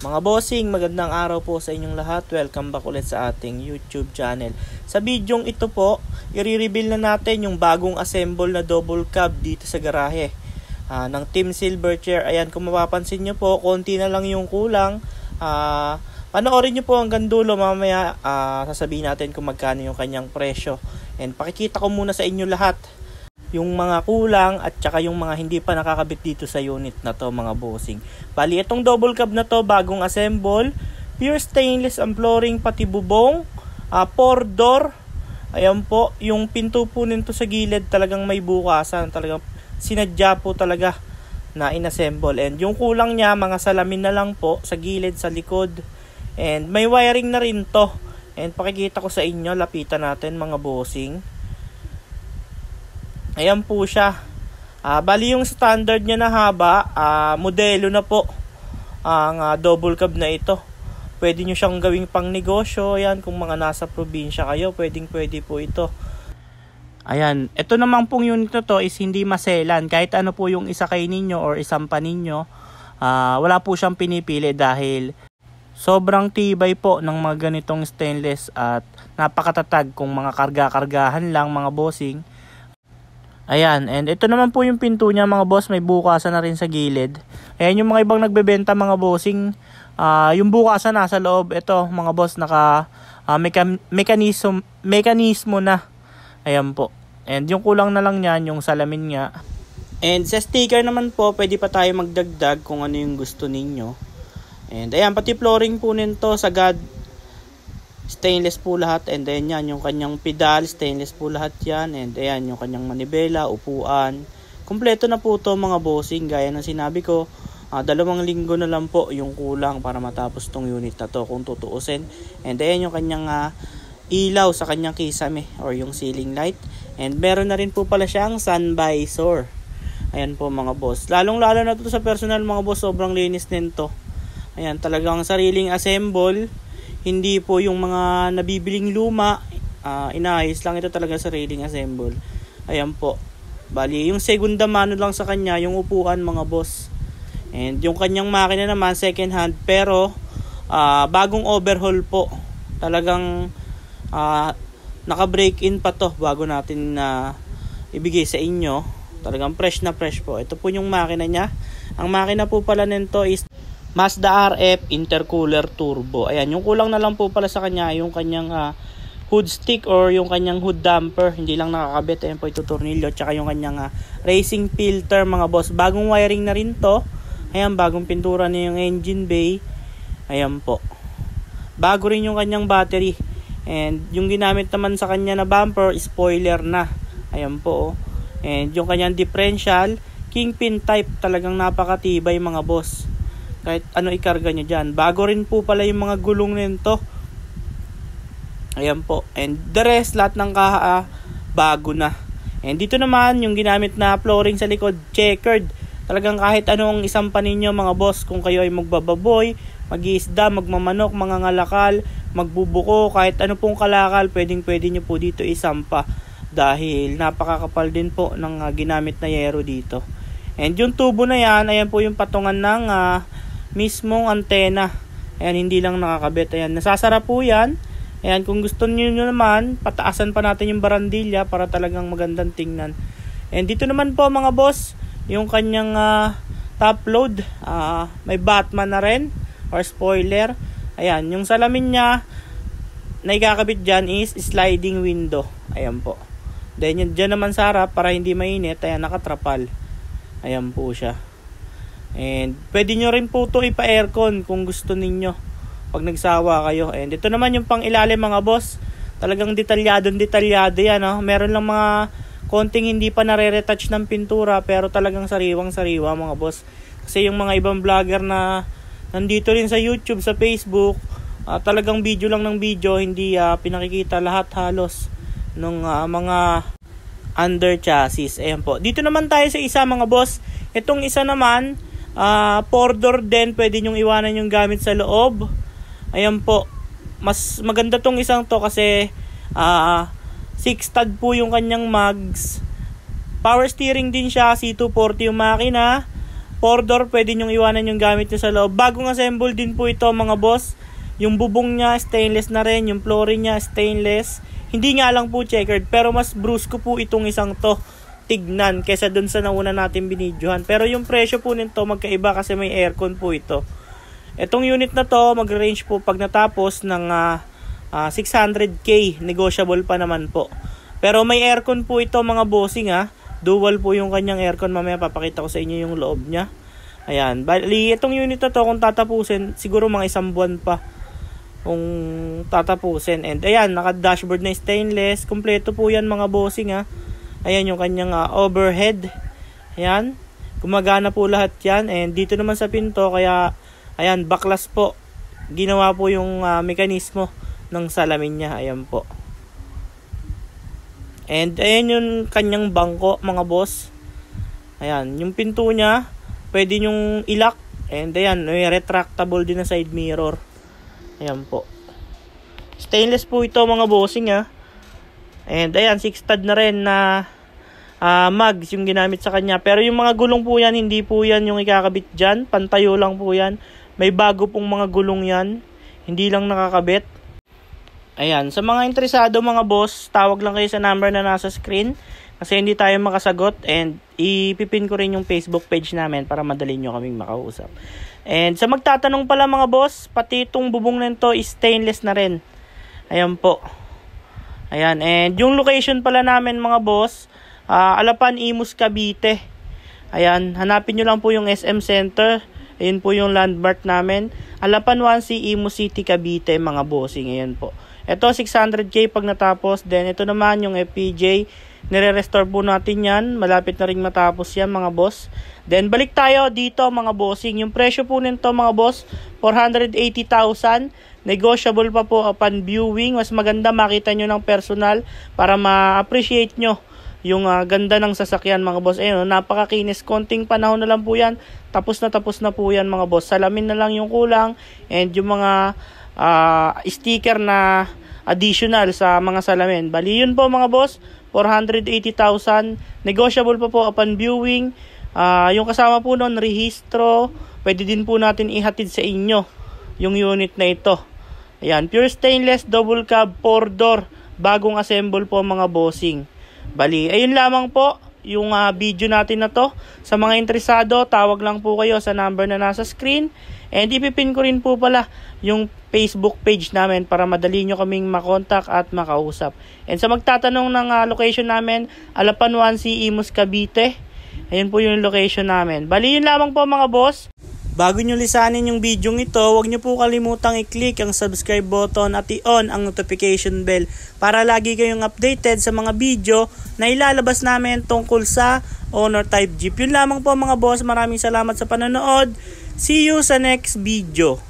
Mga bossing, magandang araw po sa inyong lahat. Welcome back ulit sa ating YouTube channel. Sa bidyong ito po, i-reveal na natin yung bagong assemble na double cab dito sa garahe ng Team Silverchair. Ayan, kung mapapansin nyo po, konti na lang yung kulang. Panoorin nyo po hanggang dulo, mamaya sasabihin natin kung magkano yung kanyang presyo. And pakikita ko muna sa inyo lahat yung mga kulang at saka yung mga hindi pa nakakabit dito sa unit na to, mga bossing. Bali, itong double cab na to, bagong assemble, pure stainless ang flooring, pati bubong, 4 door. Ayan po, yung pinto po nito sa gilid talagang may bukasan, talagang sinadya po talaga na inassemble. And yung kulang niya, mga salamin na lang po sa gilid, sa likod. And may wiring na rin to. And pakikita ko sa inyo, lapitan natin mga bossing. Ayan po siya. Bali yung standard niya na haba, modelo na po ang double cab na ito. Pwede nyo siyang gawing pang negosyo. Ayan, kung mga nasa probinsya kayo, pwede po ito. Ayan, ito naman pong unit na to is hindi maselan. Kahit ano po yung isakay ninyo or isampa ninyo, wala po siyang pinipili dahil sobrang tibay po ng mga ganitong stainless at napakatatag kung mga karga-kargahan lang, mga bossing. Ayan, and ito naman po yung pinto niya, mga boss, may bukasan na rin sa gilid. Ayan yung mga ibang nagbebenta, mga bossing, yung bukasan nasa loob. Ito mga boss, naka mekanismo na. Ayan po. And yung kulang na lang niyan, yung salamin nga. And sa sticker naman po, pwede pa tayo magdagdag kung ano yung gusto ninyo. And ayan, pati flooring po nito, sagad stainless po lahat. And then yan, yung kanyang pedal, stainless po lahat yan. And ayan, yung kanyang manibela, upuan. Kompleto na po to, mga bossing. Gaya ng sinabi ko, 2 linggo na lang po yung kulang para matapos tong unit na to kung tutuusin. And ayan yung kanyang ilaw sa kanyang kisame or yung ceiling light. And meron na rin po pala siyang sun visor. Ayan po, mga boss. Lalong lalo na to sa personal, mga boss, sobrang linis nito. Ayan, talagang sariling assemble. Hindi po yung mga nabibiling luma, inaayos lang, ito talaga sa sariling assemble. Ayan po. Bali, yung segunda mano lang sa kanya, yung upuan, mga boss. And yung kanyang makina naman, second hand, pero bagong overhaul po. Talagang naka-break in pa to bago natin ibigay sa inyo. Talagang fresh na fresh po. Ito po yung makina niya. Ang makina po pala nito is Mazda RF intercooler turbo. Ayan, yung kulang na lang po pala sa kanya yung kanyang hood stick or yung kanyang hood damper. Hindi lang nakakabit. Ayan po ito tornilyo. Tsaka yung kanyang racing filter, mga boss. Bagong wiring na rin to. Ayan, bagong pintura na yung engine bay. Ayan po. Bago rin yung kanyang battery. And yung ginamit naman sa kanya na bumper, spoiler na. Ayan po. And yung kanyang differential, kingpin type. Talagang napakatibay, mga boss. Kahit ano ikarga nyo dyan. Bago rin po pala yung mga gulong nito. Ayan po. And the rest, lahat ng kaha bago na. And dito naman, yung ginamit na flooring sa likod, checkered. Talagang kahit anong isampa ninyo, mga boss. Kung kayo ay magbababoy, mag-iisda, magmamanok, mga ngalakal, magbubuko, kahit ano pong kalakal, pwede nyo po dito isampa. Dahil napakakapal din po ng ginamit na yero dito. And yung tubo na yan, ayan po yung patungan ng mismong antena. Ayan, hindi lang nakakabit. Ayan, nasasara po yan. Ayan, kung gusto niyo naman, pataasan pa natin yung barandilya para talagang magandang tingnan. And dito naman po, mga boss, yung kanyang top load, may Batman na rin or spoiler. Ayan, yung salamin niya na ikakabit dyan is sliding window. Ayan po. Then dyan naman sa harap para hindi mainit, ayan, nakatrapal. Ayan po siya. And pwede nyo rin po ito ipa-aircon kung gusto ninyo pag nagsawa kayo. And ito naman yung pang ilalim, mga boss. Talagang detalyado yan. Meron lang mga konting hindi pa nare-retouch ng pintura, pero talagang sariwang-sariwa, mga boss. Kasi yung mga ibang vlogger na nandito rin sa YouTube, sa Facebook, talagang video lang ng video, hindi pinakikita lahat halos ng mga under chassis. Ayan po. Dito naman tayo sa isa, mga boss. Itong isa naman, 4 door din, pwede nyong iwanan yung gamit sa loob. Ayan po. Mas maganda tong isang to kasi 6 stud po yung kanyang mags. Power steering din siya, C240 yung makina. 4 door, pwede nyong iwanan yung gamit nyo sa loob. Bagong assemble din po ito mga boss. Yung bubong niya stainless na rin, yung flooring niya stainless. Hindi nga lang po checkered, pero mas brusco po itong isang to tignan kaysa dun sa nauna natin binidyohan. Pero yung presyo po nito magkaiba kasi may aircon po ito. Itong unit na to mag-range po pag natapos ng 600k, negotiable pa naman po. Pero may aircon po ito mga bossing ha. Dual po yung kanyang aircon, mamaya papakita ko sa inyo yung loob niya. Ayan, bali itong unit na to kung tatapusin, siguro mga 1 buwan pa kung tatapusin. And ayan, naka-dashboard na stainless, kompleto po yan mga bossing ha. Ayan yung kanyang overhead. Ayan, gumagana po lahat yan. And dito naman sa pinto, kaya ayan, backless po. Ginawa po yung mekanismo ng salamin niya. Ayan po. And ayan yung kanyang bangko mga boss. Ayan, yung pinto niya pwede nyong ilock. And ayan, may retractable din na side mirror. Ayan po. Stainless po ito mga bossing ha. And ayan, 6 stud na rin na mags yung ginamit sa kanya. Pero yung mga gulong po yan, hindi po yan yung ikakabit dyan. Pantayo lang po yan. May bago pong mga gulong yan. Hindi lang nakakabit. Ayan, sa mga interesado mga boss, tawag lang kayo sa number na nasa screen kasi hindi tayo makasagot, and ipipin ko rin yung Facebook page namin para madali nyo kaming makausap. And sa magtatanong pala mga boss, pati itong bubong nito is stainless na rin. Ayan po. Ayan, and yung location pala namin mga boss, Alapan, Imus, Cavite. Ayan, hanapin nyo lang po yung SM Center. Ayan po yung landmark namin. Alapan 1C, Imus City, Cavite mga bossing. Ayan po. Ito 600k pag natapos. Then ito naman yung FPJ. Nire-restore po natin yan. Malapit na rin matapos yan mga boss. Then balik tayo dito mga bossing. Yung presyo po nito mga boss, 480,000. Negotiable pa po upon viewing. Mas maganda makita nyo ng personal para ma-appreciate nyo yung ganda ng sasakyan mga boss. Ayun, napakakinis. Konting panahon na lang po yan. Tapos na po yan mga boss. Salamin na lang yung kulang. And yung mga sticker na additional sa mga salamin. Bali yun po mga boss, 480,000. Negotiable pa po upon viewing. Yung kasama po nun, rehistro. Pwede din po natin ihatid sa inyo yung unit na ito. Ayan, pure stainless, double cab, 4 door. Bagong assemble po mga bossing. Bali, ayun lamang po yung video natin na to. Sa mga interesado, tawag lang po kayo sa number na nasa screen. And ipipin ko rin po pala yung Facebook page namin para madali nyo kaming makontak at makausap. And sa magtatanong ng location namin, Alapan 1C, Imus, Cavite. Ayun po yung location namin. Bali yun lamang po mga boss. Bago nyo lisanin yung video ito, huwag nyo po kalimutang i-click ang subscribe button at i-on ang notification bell para lagi kayong updated sa mga video na ilalabas namin tungkol sa Honor Type Jeep. Yun lamang po mga boss. Maraming salamat sa panonood. See you sa next video.